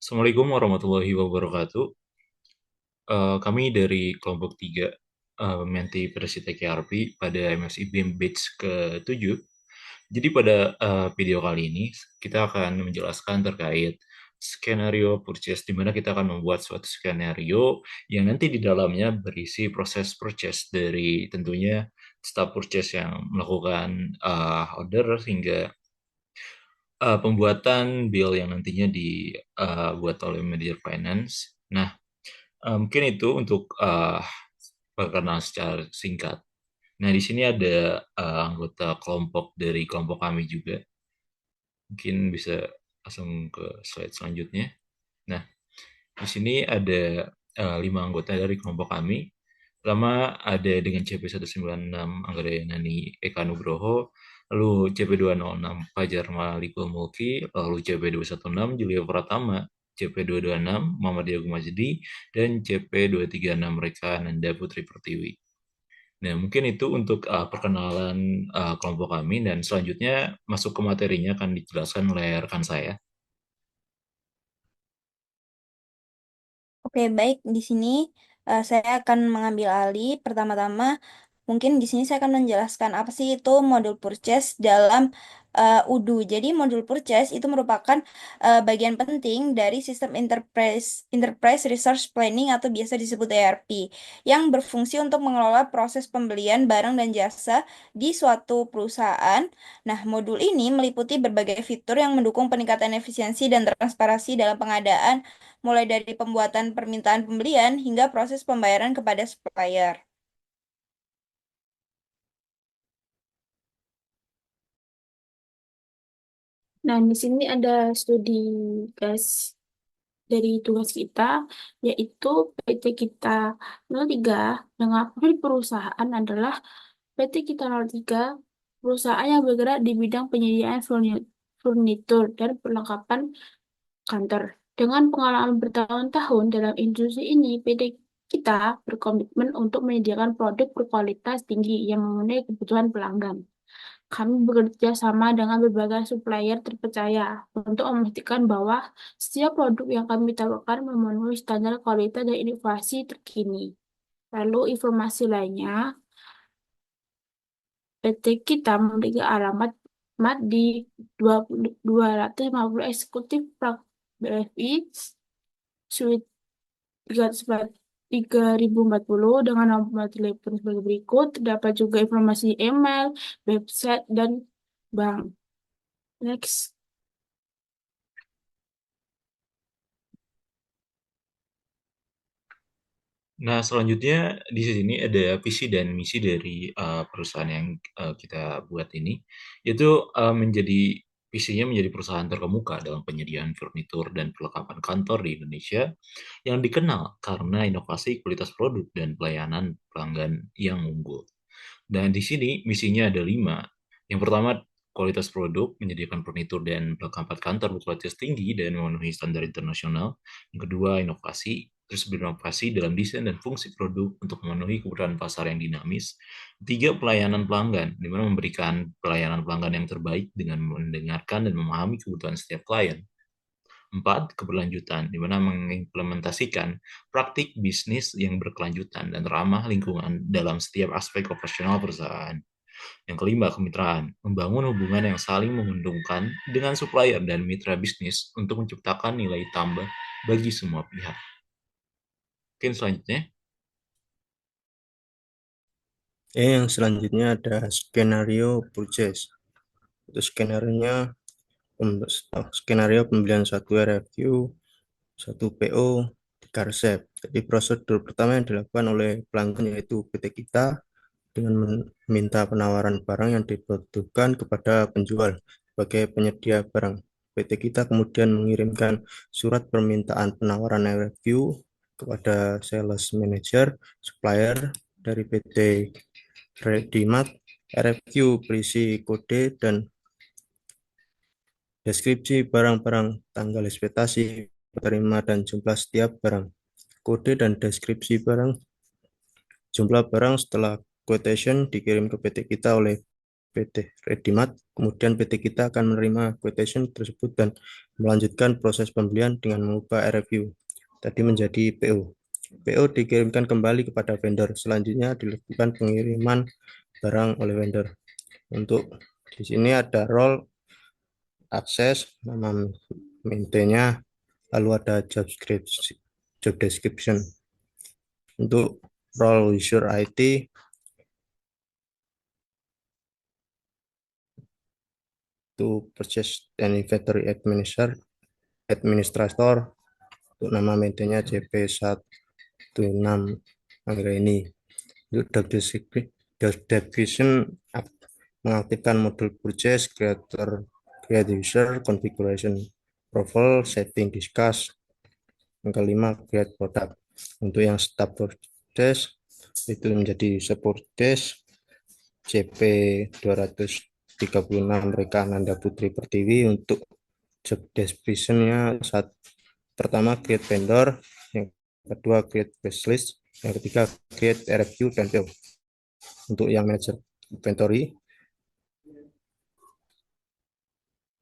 Assalamualaikum warahmatullahi wabarakatuh. Kami dari kelompok 3 Menti Versi TKRP pada MSI BIM Batch ke-7. Jadi pada video kali ini kita akan menjelaskan terkait skenario purchase, di mana kita akan membuat suatu skenario yang nanti di dalamnya berisi proses purchase dari tentunya staf purchase yang melakukan order hingga pembuatan bill yang nantinya dibuat oleh manajer finance. Nah, mungkin itu untuk perkenalan secara singkat. Nah, di sini ada anggota kelompok dari kelompok kami juga. Mungkin bisa langsung ke slide selanjutnya. Nah, di sini ada 5 anggota dari kelompok kami. Pertama ada dengan CP196 Anggara Nani Eka Nugroho, lalu CP206 Fajar Malikul Mulki, lalu CP216 Julia Pratama, CP226 Muhammad Yagung Majdi, dan CP236 Reka Nanda Putri Pertiwi. Nah, mungkin itu untuk perkenalan kelompok kami, dan selanjutnya masuk ke materinya akan dijelaskan oleh rekan saya. Oke, baik. Di sini saya akan mengambil alih. Pertama-tama, mungkin di sini saya akan menjelaskan apa sih itu modul purchase dalam UDU. Jadi, modul purchase itu merupakan bagian penting dari sistem Enterprise Resource Planning atau biasa disebut ERP, yang berfungsi untuk mengelola proses pembelian barang dan jasa di suatu perusahaan. Nah, modul ini meliputi berbagai fitur yang mendukung peningkatan efisiensi dan transparansi dalam pengadaan, mulai dari pembuatan permintaan pembelian hingga proses pembayaran kepada supplier. Nah, di sini ada studi gas dari tugas kita, yaitu PT kita 03 dengan profil perusahaan adalah PT kita 03, perusahaan yang bergerak di bidang penyediaan furnitur dan perlengkapan kantor. Dengan pengalaman bertahun-tahun dalam industri ini, PT kita berkomitmen untuk menyediakan produk berkualitas tinggi yang memenuhi kebutuhan pelanggan. Kami bekerja sama dengan berbagai supplier terpercaya untuk memastikan bahwa setiap produk yang kami tawarkan memenuhi standar kualitas dan inovasi terkini. Lalu informasi lainnya, PT kita memiliki alamat di 250 Eksekutif Park BFI, Suite 3040 dengan nomor telepon sebagai berikut. Terdapat juga informasi email, website, dan bank. Next. Nah, selanjutnya di sini ada visi dan misi dari perusahaan yang kita buat ini, yaitu visinya menjadi perusahaan terkemuka dalam penyediaan furnitur dan perlengkapan kantor di Indonesia yang dikenal karena inovasi kualitas produk dan pelayanan pelanggan yang unggul. Dan di sini misinya ada 5. Yang pertama, kualitas produk, menyediakan furnitur dan perlengkapan kantor berkualitas tinggi dan memenuhi standar internasional. Yang kedua, inovasi, terus berinovasi dalam desain dan fungsi produk untuk memenuhi kebutuhan pasar yang dinamis. Tiga, pelayanan pelanggan, di mana memberikan pelayanan pelanggan yang terbaik dengan mendengarkan dan memahami kebutuhan setiap klien. 4, keberlanjutan, di mana mengimplementasikan praktik bisnis yang berkelanjutan dan ramah lingkungan dalam setiap aspek operasional perusahaan. Yang kelima, kemitraan, membangun hubungan yang saling menguntungkan dengan supplier dan mitra bisnis untuk menciptakan nilai tambah bagi semua pihak. Mungkin selanjutnya. Yang selanjutnya ada skenario purchase. Itu skenario pembelian satu RFQ, satu PO, 3 resep. Jadi prosedur pertama yang dilakukan oleh pelanggan yaitu PT kita dengan meminta penawaran barang yang dibutuhkan kepada penjual sebagai penyedia barang. PT kita kemudian mengirimkan surat permintaan penawaran RFQ kepada sales manager supplier dari PT Redimat. RFQ berisi kode dan deskripsi barang-barang, tanggal ekspektasi penerima dan jumlah setiap barang. Kode dan deskripsi barang, jumlah barang setelah quotation dikirim ke PT kita oleh PT Redimat. Kemudian PT kita akan menerima quotation tersebut dan melanjutkan proses pembelian dengan mengubah RFQ tadi menjadi PO. PO dikirimkan kembali kepada vendor. Selanjutnya dilakukan pengiriman barang oleh vendor. Untuk di sini ada role, akses, nama maintainnya, lalu ada job description. Untuk role user IT to purchase and inventory administrator, untuk nama maintainnya CP16 ini. Untuk job description mengaktifkan modul purchase, create user, configuration profile, setting, discuss. Yang kelima, create product. Untuk yang start purchase itu menjadi user purchase CP236 Reka Ananda Putri Pertiwi. Untuk job description-nya pertama create vendor, yang kedua create wishlist, yang ketiga create RFQ dan PO. Untuk yang manager inventory,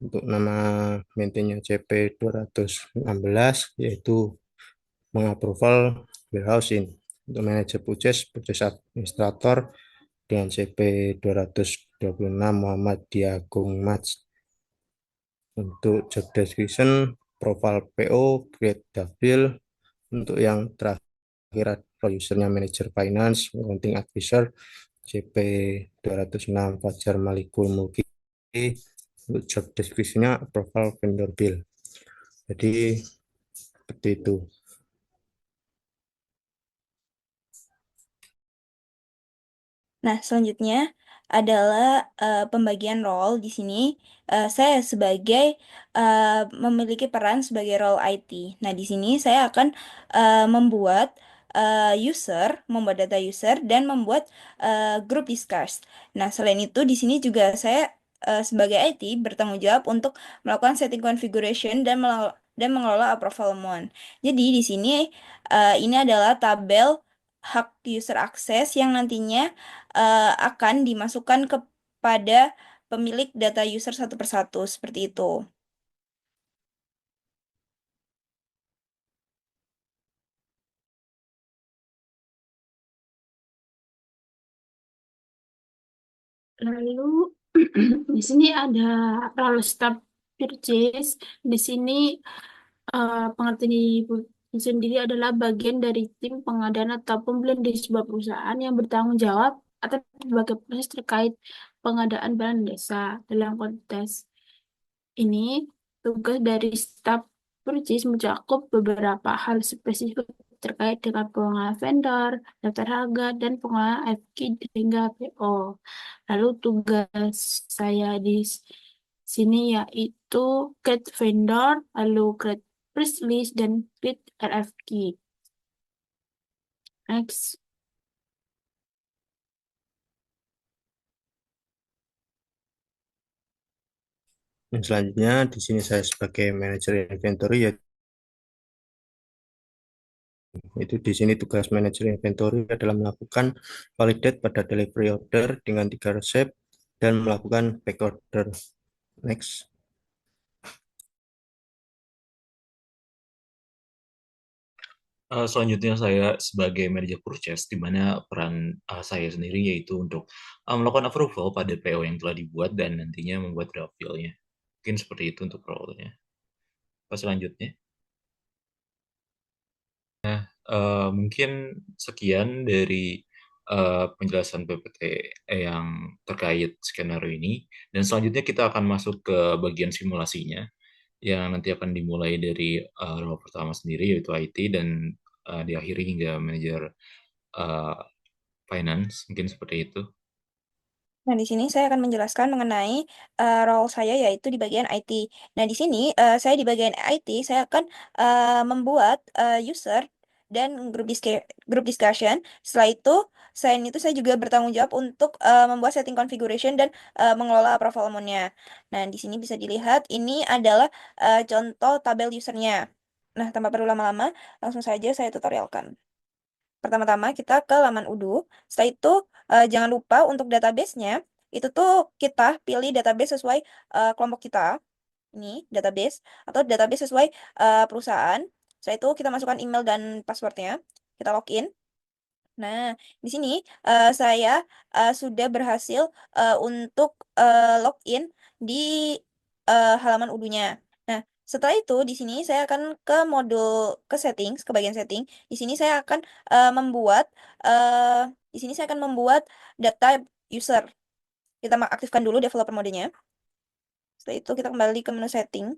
untuk nama maintainnya CP216 yaitu mengapproval warehousing. Untuk manager purchase administrator dengan CP226 Muhammad Diagung Mats. Untuk job description, profile PO, create daftar. Untuk yang terakhir usernya manager finance, accounting advisor, CP206 Fajar Malikul Mulki. Untuk job description-nya profile vendor bill. Jadi seperti itu. Nah, selanjutnya adalah pembagian role di sini. Saya sebagai memiliki peran sebagai role IT. Nah, di sini saya akan membuat membuat data user dan membuat group discuss. Nah, selain itu di sini juga saya sebagai IT bertanggung jawab untuk melakukan setting configuration dan mengelola approval amount. Jadi di sini ini adalah tabel hak user akses yang nantinya akan dimasukkan kepada pemilik data user satu persatu seperti itu. Lalu di sini ada role staff purchase. Di sini pengertian di sendiri adalah bagian dari tim pengadaan atau pembelian di sebuah perusahaan yang bertanggung jawab atas berbagai proses terkait pengadaan barang desa. Dalam konteks ini, tugas dari staf purchase mencakup beberapa hal spesifik terkait dengan pengelolaan vendor, daftar harga, dan pengelolaan FQ hingga PO. Lalu tugas saya di sini yaitu create vendor, lalu create price list, dan create RFQ. Next. Dan selanjutnya di sini saya sebagai manajer inventory itu di sini tugas manajer inventory adalah melakukan validate pada delivery order dengan 3 resep dan melakukan back order. Next. Selanjutnya saya sebagai manajer purchase, di mana peran saya sendiri yaitu untuk melakukan approval pada PO yang telah dibuat dan nantinya membuat draft bill-nya. Mungkin seperti itu untuk role-nya. Selanjutnya, mungkin sekian dari penjelasan PPT yang terkait skenario ini. Dan selanjutnya kita akan masuk ke bagian simulasinya, yang nanti akan dimulai dari role pertama sendiri yaitu IT dan diakhiri hingga manajer uh, finance, mungkin seperti itu. Nah, di sini saya akan menjelaskan mengenai role saya yaitu di bagian IT. Nah, di sini saya di bagian IT, saya akan membuat user dan group discussion. Setelah itu, selain itu saya juga bertanggung jawab untuk membuat setting configuration dan mengelola approval amount-nya. Nah, di sini bisa dilihat ini adalah contoh tabel usernya. Nah, tanpa perlu lama-lama, langsung saja saya tutorialkan. Pertama-tama kita ke laman Udo. Setelah itu jangan lupa untuk database-nya itu tuh kita pilih database sesuai kelompok kita. ini database atau database sesuai perusahaan. Setelah itu kita masukkan email dan passwordnya, kita login. Nah, di sini saya sudah berhasil untuk login di halaman Udunya. Nah, setelah itu di sini saya akan ke modul ke settings, ke bagian setting. Di sini saya akan membuat di sini saya akan membuat data user. Kita aktifkan dulu developer modenya. Setelah itu kita kembali ke menu setting.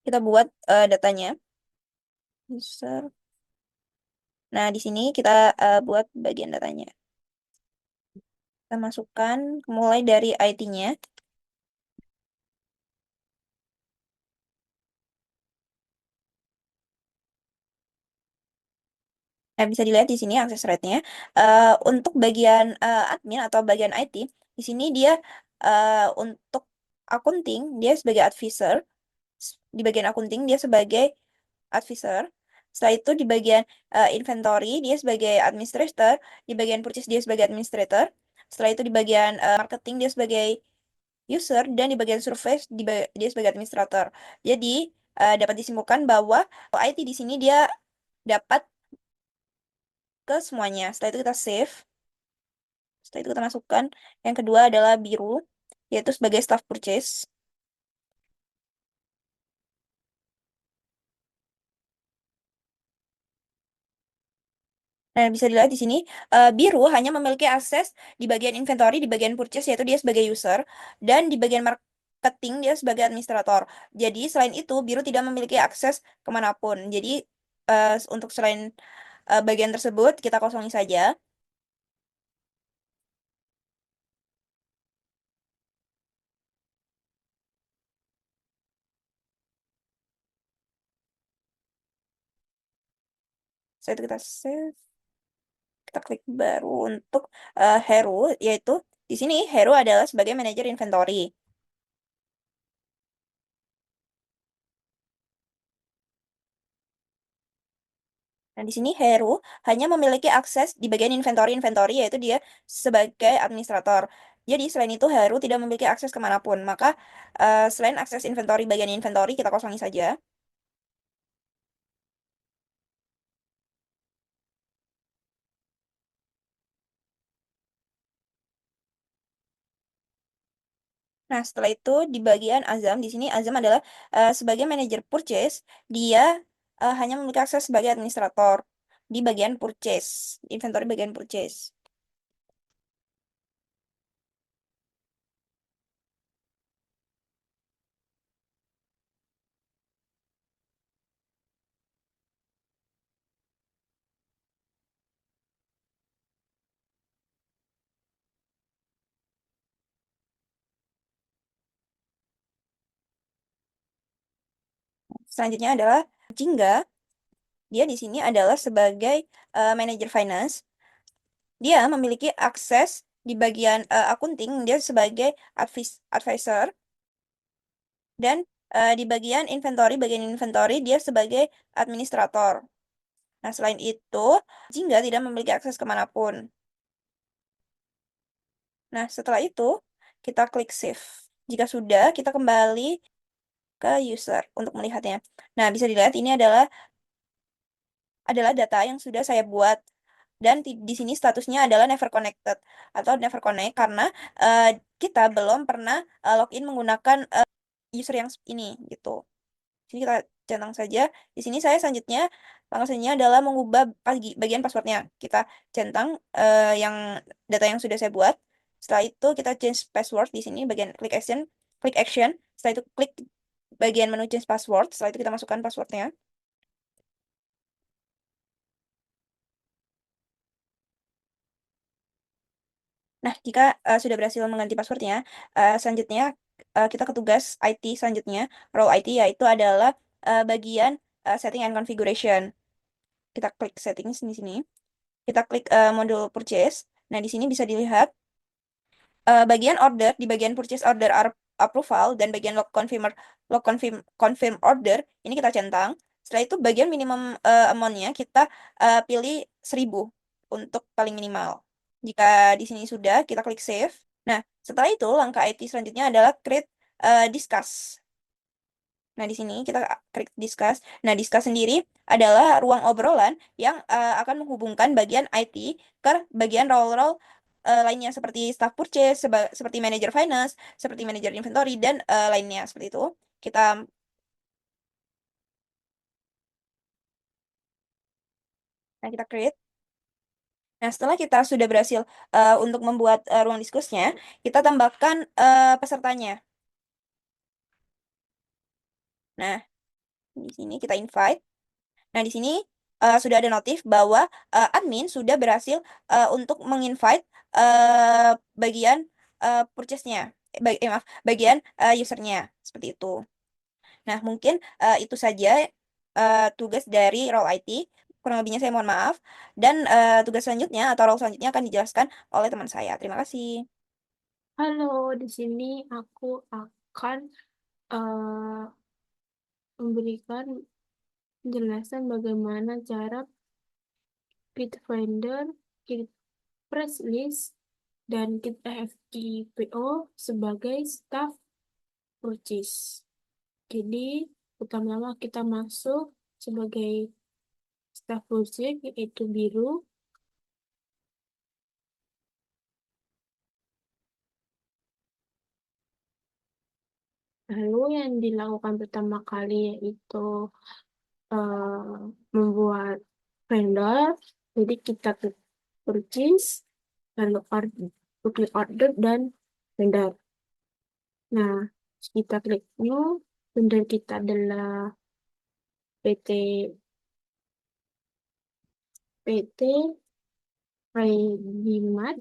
Kita buat datanya user. Nah, di sini kita buat bagian datanya. Kita masukkan mulai dari ID-nya. Nah, bisa dilihat di sini akses rate-nya. Untuk bagian admin atau bagian IT, di sini dia untuk akunting, dia sebagai advisor. Di bagian akunting, dia sebagai advisor. Setelah itu di bagian inventory, dia sebagai administrator. Di bagian purchase, dia sebagai administrator. Setelah itu di bagian marketing, dia sebagai user. Dan di bagian survey, dia sebagai administrator. Jadi, dapat disimpulkan bahwa IT di sini dia dapat ke semuanya. Setelah itu kita save. Setelah itu kita masukkan. Yang kedua adalah biru, yaitu sebagai staff purchase. Nah, bisa dilihat di sini, biru hanya memiliki akses di bagian inventory, di bagian purchase, yaitu dia sebagai user, dan di bagian marketing, dia sebagai administrator. Jadi, selain itu, biru tidak memiliki akses kemanapun. Jadi, untuk selain bagian tersebut, kita kosongi saja. Setelah itu kita save. Kita klik baru untuk Heru, yaitu di sini Heru adalah sebagai manajer inventory. Nah, di sini Heru hanya memiliki akses di bagian inventory, yaitu dia sebagai administrator. Jadi, selain itu, Heru tidak memiliki akses kemanapun. Maka, selain akses inventory bagian inventory, kita kosongi saja. Nah, setelah itu, di bagian Azam, di sini Azam adalah sebagai manajer purchase, dia hanya memiliki akses sebagai administrator di bagian purchase, inventory bagian purchase. Selanjutnya adalah Jingga. Dia di sini adalah sebagai manajer finance. Dia memiliki akses di bagian akunting, dia sebagai advisor. Dan di bagian inventory, dia sebagai administrator. Nah, selain itu, Jingga tidak memiliki akses kemanapun. Nah, setelah itu, kita klik save. Jika sudah, kita kembali ke user untuk melihatnya. Nah, bisa dilihat ini adalah data yang sudah saya buat. Dan di sini statusnya adalah never connected atau never connect karena kita belum pernah login menggunakan user yang ini gitu. Sini kita centang saja. Di sini saya selanjutnya langkah selanjutnya adalah mengubah bagian passwordnya. Kita centang yang data yang sudah saya buat. Setelah itu kita change password di sini bagian klik action. Setelah itu klik bagian menu change password. Setelah itu kita masukkan passwordnya. Nah, jika sudah berhasil mengganti passwordnya, selanjutnya kita ke tugas IT selanjutnya, role IT yaitu adalah bagian setting and configuration. Kita klik settings di sini. Kita klik modul purchase. Nah, di sini bisa dilihat bagian order di bagian purchase order approval dan bagian confirm order ini kita centang. Setelah itu bagian minimum amount-nya kita pilih 1000 untuk paling minimal. Jika di sini sudah, kita klik save. Nah, setelah itu langkah IT selanjutnya adalah create discuss. Nah, di sini kita klik discuss. Nah, discuss sendiri adalah ruang obrolan yang akan menghubungkan bagian IT ke bagian role-role lainnya seperti staff purchase, seperti manager finance, seperti manager inventory, dan lainnya seperti itu. Kita Nah, kita create. Nah, setelah kita sudah berhasil untuk membuat ruang diskusnya, kita tambahkan pesertanya. Nah, di sini kita invite. Nah, di sini sudah ada notif bahwa admin sudah berhasil untuk menginvite bagian purchase-nya. Maaf, bagian usernya. Seperti itu. Nah, mungkin itu saja tugas dari role IT. Kurang lebihnya saya mohon maaf. Dan tugas selanjutnya atau role selanjutnya akan dijelaskan oleh teman saya. Terima kasih. Halo, di sini aku akan eh, memberikan penjelasan bagaimana cara Bitfinder, Git press list, dan Git FTPO sebagai staff purchase. Jadi, pertama-tama kita masuk sebagai staff purchase, yaitu biru. Lalu yang dilakukan pertama kali yaitu membuat vendor. Jadi kita klik purchase, lalu klik order dan vendor. Nah, kita klik new, vendor kita adalah PT PT Redimat.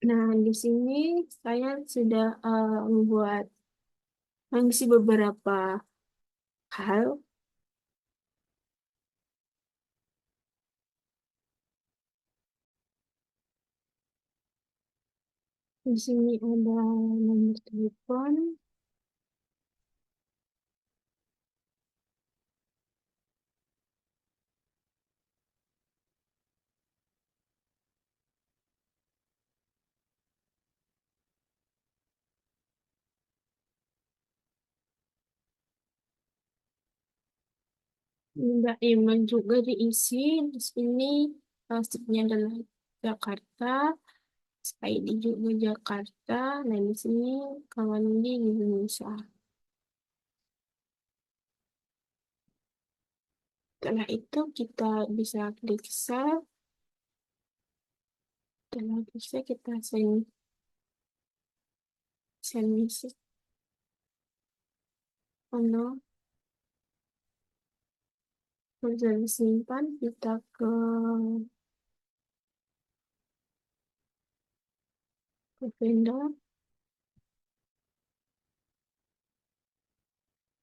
Nah, di sini saya sudah membuat mengisi beberapa hal. Di sini ada nomor telepon, ada email juga diisi. Di sini stepnya adalah Jakarta, ID juga Jakarta. Nah, di sini kawan di Indonesia. Setelah itu kita bisa klik save. Setelah bisa kita send message. Oh no, sudah disimpan, kita ke vendor.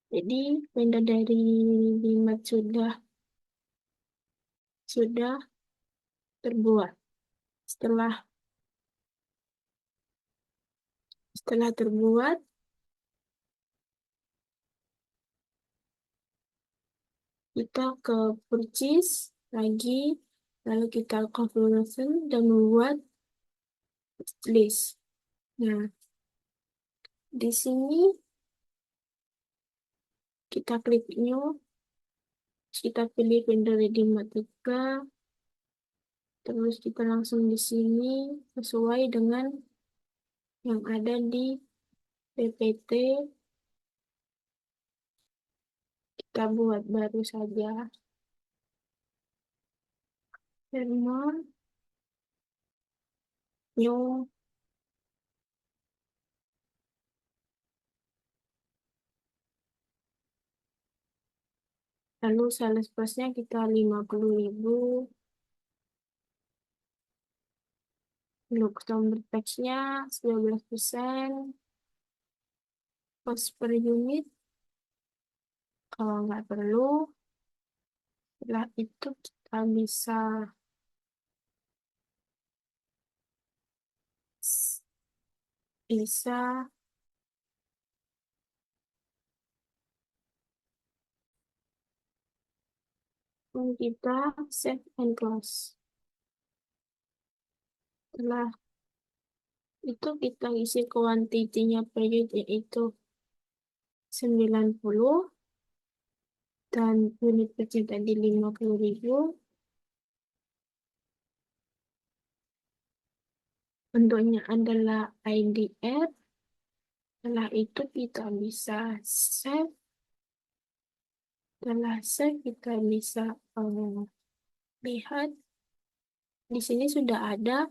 Jadi vendor dari Limat sudah terbuat. Setelah setelah terbuat, kita ke purchase lagi, lalu kita configuration dan membuat list. Nah, di sini kita klik new, kita pilih vendor redeem juga, terus kita langsung di sini sesuai dengan yang ada di PPT, kita buat baru saja. Termon, new, lalu sales price-nya kita 50.000, untuk tombol tax-nya 19%, cost per unit kalau nggak perlu. Setelah itu kita bisa kita save and close. Setelah itu kita isi kuantitinya per unit yaitu 90 dan unit kecil tadi 50.000. Bentuknya adalah IDF. Setelah itu kita bisa save. Setelah save kita bisa lihat di sini sudah ada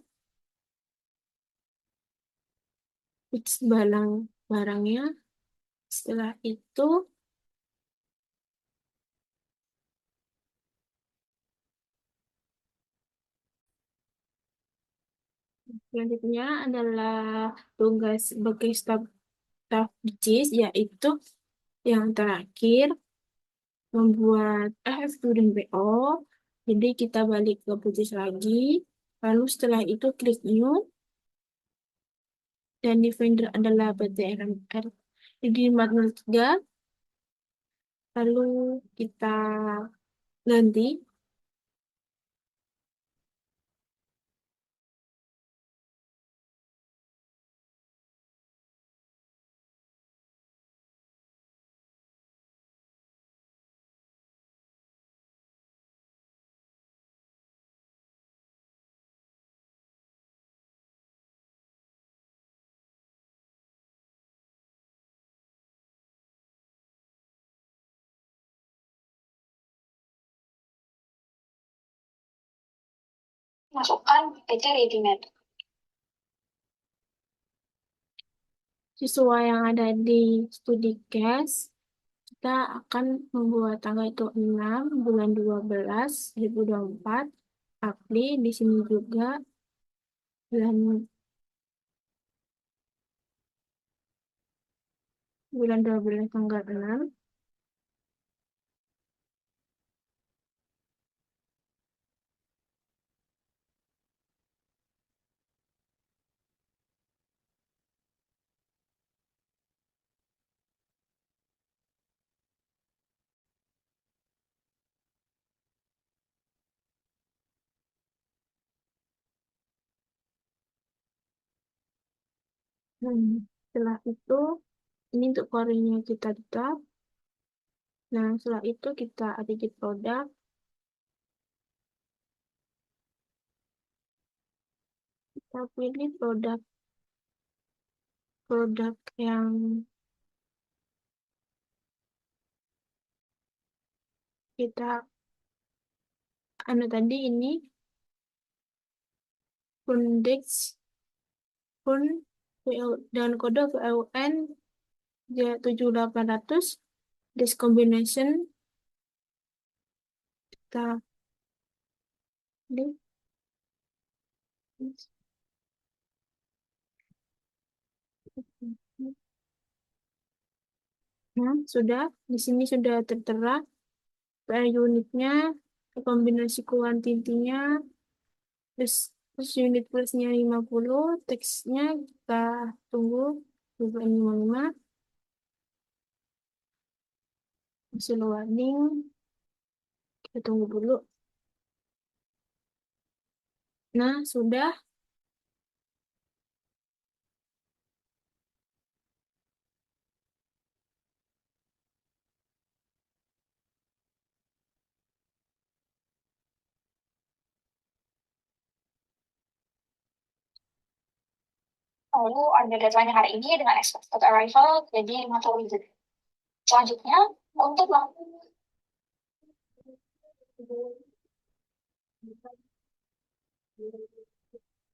fix barangnya. Setelah itu selanjutnya adalah tugas sebagai staff JIS, yaitu yang terakhir membuat FF dan PO. Jadi kita balik ke purchase lagi. Lalu setelah itu klik new. Dan di vendor adalah PT RMR. Jadi 403. Lalu kita ganti. Masukkan PT Readymade. Siswa yang ada di studi case, kita akan membuat tanggal itu 6 bulan 12 2024. Apply di sini juga bulan 12 tanggal 6. Setelah itu ini untuk core-nya kita tetap. Nah, setelah itu kita ada di produk. Kita pilih produk yang kita anu tadi ini Fundex Fun dengan kode VLN 7800 this combination kita ini. Nah, sudah di sini sudah tertera per unitnya, kombinasi kuantitinya, terus unit plusnya 50, teksnya kita tunggu 55, masih loading, kita tunggu dulu. Nah, sudah. Lalu ada deadline hari ini dengan expected arrival jadi 50 unit. Selanjutnya, untuk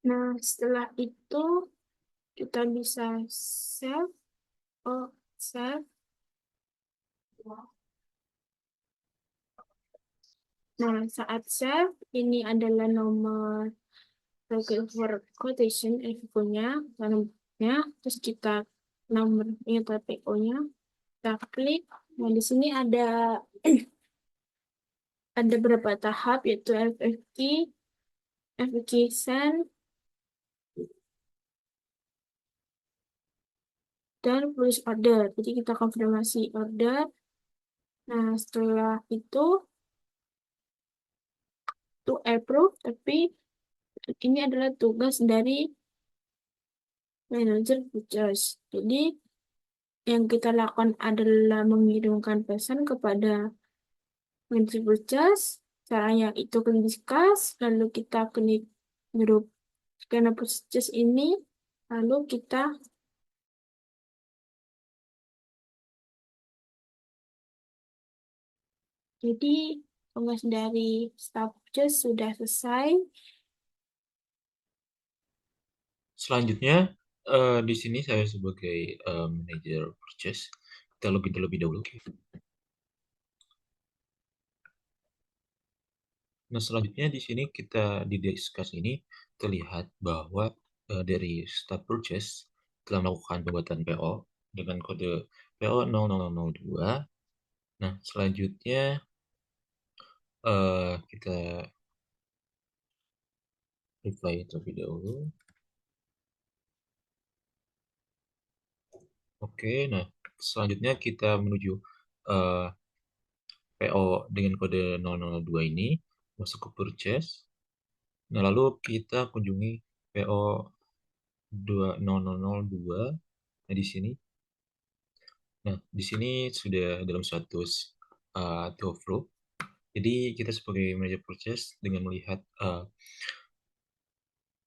Nah, setelah itu kita bisa save. Oh, save. Nah, saat save, ini adalah nomor for quotation, FIFO-nya, terus kita nomor ingat PO-nya, kita klik. Nah, di sini ada ada beberapa tahap, yaitu FFQ send, dan plus order. Jadi kita konfirmasi order. Nah, setelah itu to approve, tapi ini adalah tugas dari manager purchase. Jadi yang kita lakukan adalah mengirimkan pesan kepada manager purchase. Caranya itu klik discuss, lalu kita klik grup scanner purchase ini, lalu kita jadi tugas dari staff purchase sudah selesai. Selanjutnya, di sini saya sebagai manajer purchase, kita login terlebih dahulu. Nah, selanjutnya di sini kita di discuss ini terlihat bahwa dari start purchase telah melakukan pembuatan PO dengan kode PO 0002. Nah, selanjutnya kita reply terlebih dahulu. Oke, nah selanjutnya kita menuju PO dengan kode 002 ini masuk ke purchase. Nah, lalu kita kunjungi PO 20002. Nah, di sini. Nah, di sini sudah dalam status to flow. Jadi kita sebagai manajer purchase dengan melihat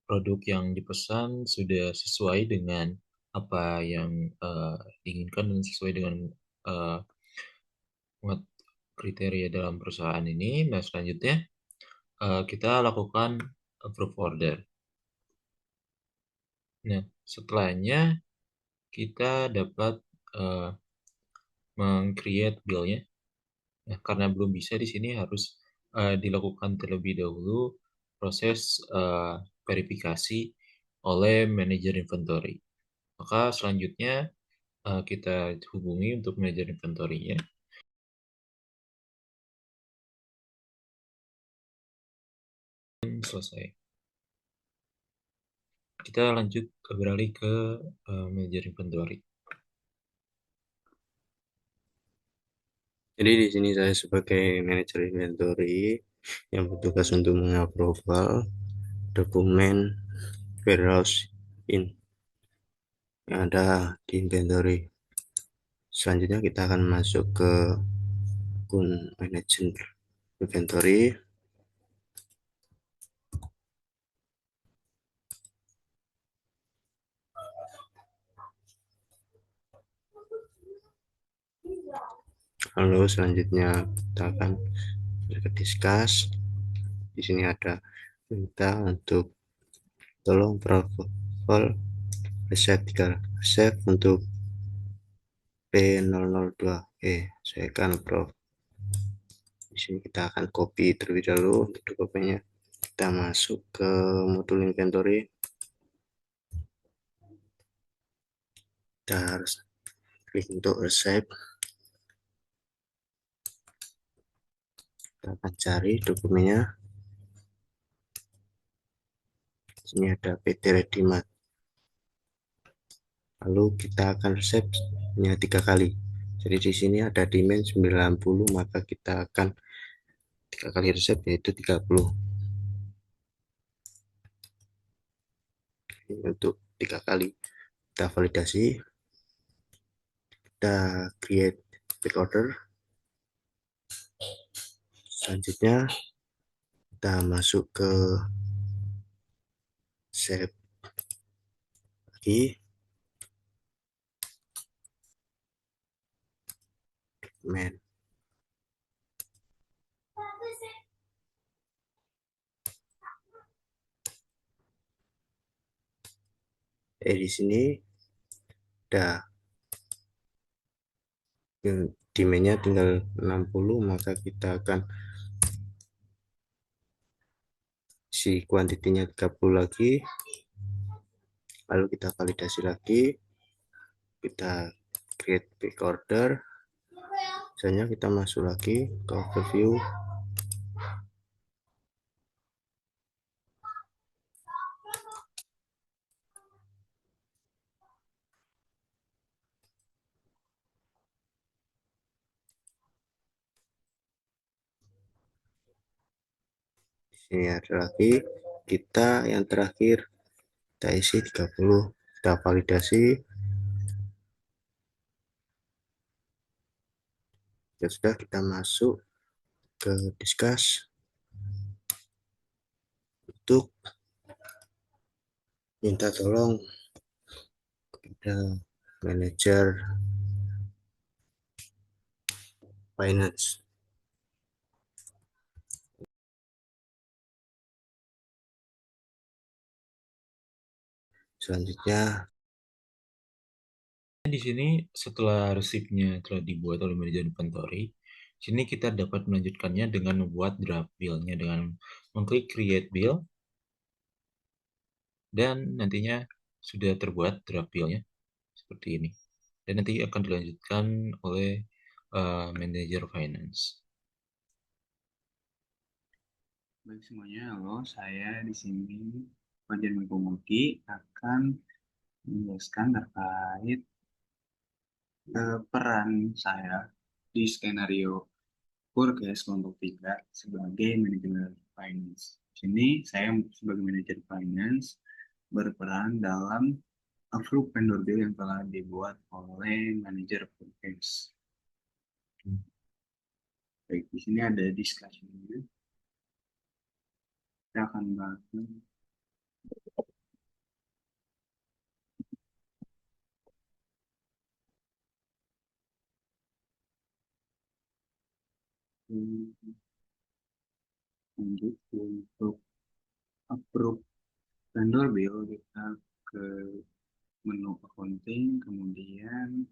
produk yang dipesan sudah sesuai dengan apa yang diinginkan dan sesuai dengan kriteria dalam perusahaan ini. Nah, selanjutnya kita lakukan approve order. Nah, setelahnya kita dapat meng-create bill-nya. Nah, karena belum bisa di sini harus dilakukan terlebih dahulu proses verifikasi oleh manajer inventory. Maka selanjutnya kita hubungi untuk manajer inventory-nya. Selesai. Kita lanjut beralih ke manajer inventory. Jadi di sini saya sebagai manajer inventory yang bertugas untuk mengapproval dokumen warehouse in yang ada di inventory. Selanjutnya kita akan masuk ke akun manajer inventory. Lalu selanjutnya kita akan discuss. Di sini ada minta untuk tolong protokol resep 3 resep untuk P002E. Saya akan di sini kita akan copy terlebih dahulu untuk dokumennya. Kita masuk ke modul inventory. Kita harus klik untuk resep. Kita akan cari dokumennya. Di sini ada PT Redimat. Lalu kita akan resepnya 3 kali. Jadi di sini ada demand 90, maka kita akan 3 kali resep yaitu 30. Ini untuk 3 kali. Kita validasi. Kita create back order. Selanjutnya kita masuk ke save lagi. Dokumen. Di sini ada demand-nya tinggal 60, maka kita akan isi kuantitinya 30 lagi. Lalu kita validasi lagi. Kita create back order. Misalnya kita masuk lagi ke overview. Ini ada lagi, kita yang terakhir kita isi 30, kita validasi. Ya sudah, kita masuk ke discuss untuk minta tolong kepada manajer finance. Selanjutnya Di sini setelah resipnya telah dibuat oleh manajer inventory, sini kita dapat melanjutkannya dengan membuat draft bill-nya dengan mengklik create bill dan nantinya sudah terbuat draft bill-nya seperti ini. Dan nanti akan dilanjutkan oleh manajer finance. Baik semuanya, halo, saya di sini Fajar Mengkomuti akan menjelaskan terkait peran saya di skenario forecast kelompok 3 sebagai manajer finance. Di sini saya sebagai manajer finance berperan dalam approve vendor bill yang telah dibuat oleh manajer forecast. Baik, di sini ada discussion-nya. Kita akan bahas lanjut untuk approve vendor bill. Kita ke menu accounting, kemudian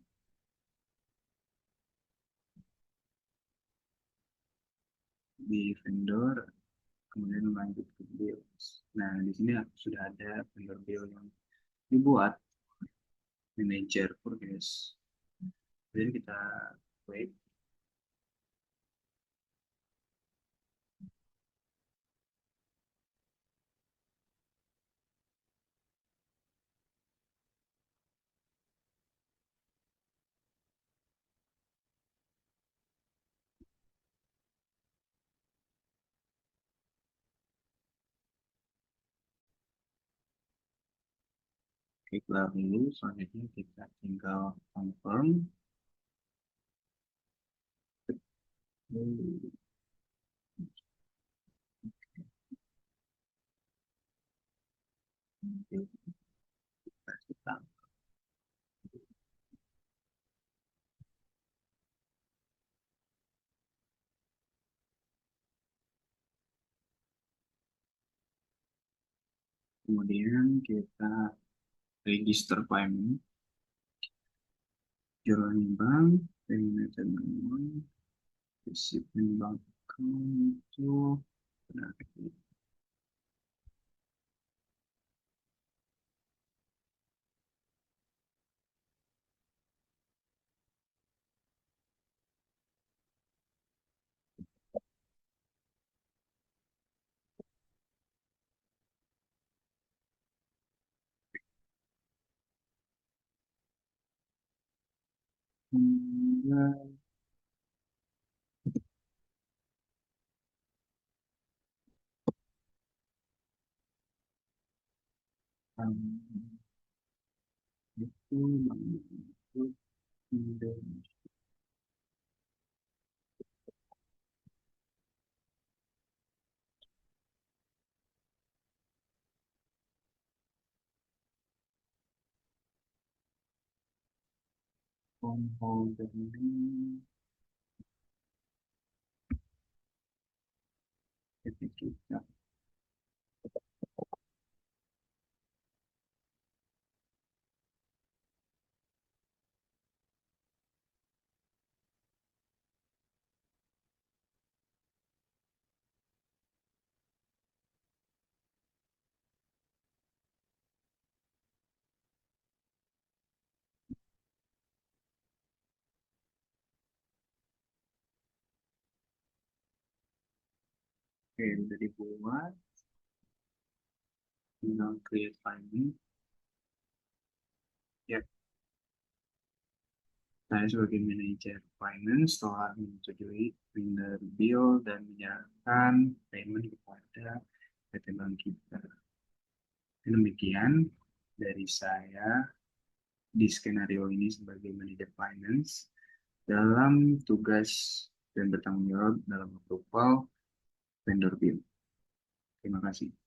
di vendor, kemudian lanjut ke bills. Nah, di sini sudah ada vendor bill yang dibuat manager forecast. Kemudian kita klik. Klik dulu, selanjutnya kita tinggal confirm. Kita Kemudian kita register payment, jualan bank, payment amount, recipient bank account itu berarti kemudian itu bank itu Indonesia holder name kita. Oke, udah dibuat, tinggal create finding. Ya, saya sebagai manajer finance telah menyetujui vendor bill dan menyerahkan payment kepada PT Bank kita. Demikian dari saya di skenario ini sebagai manajer finance dalam tugas dan bertanggung jawab dalam approval vendor bill. Terima kasih.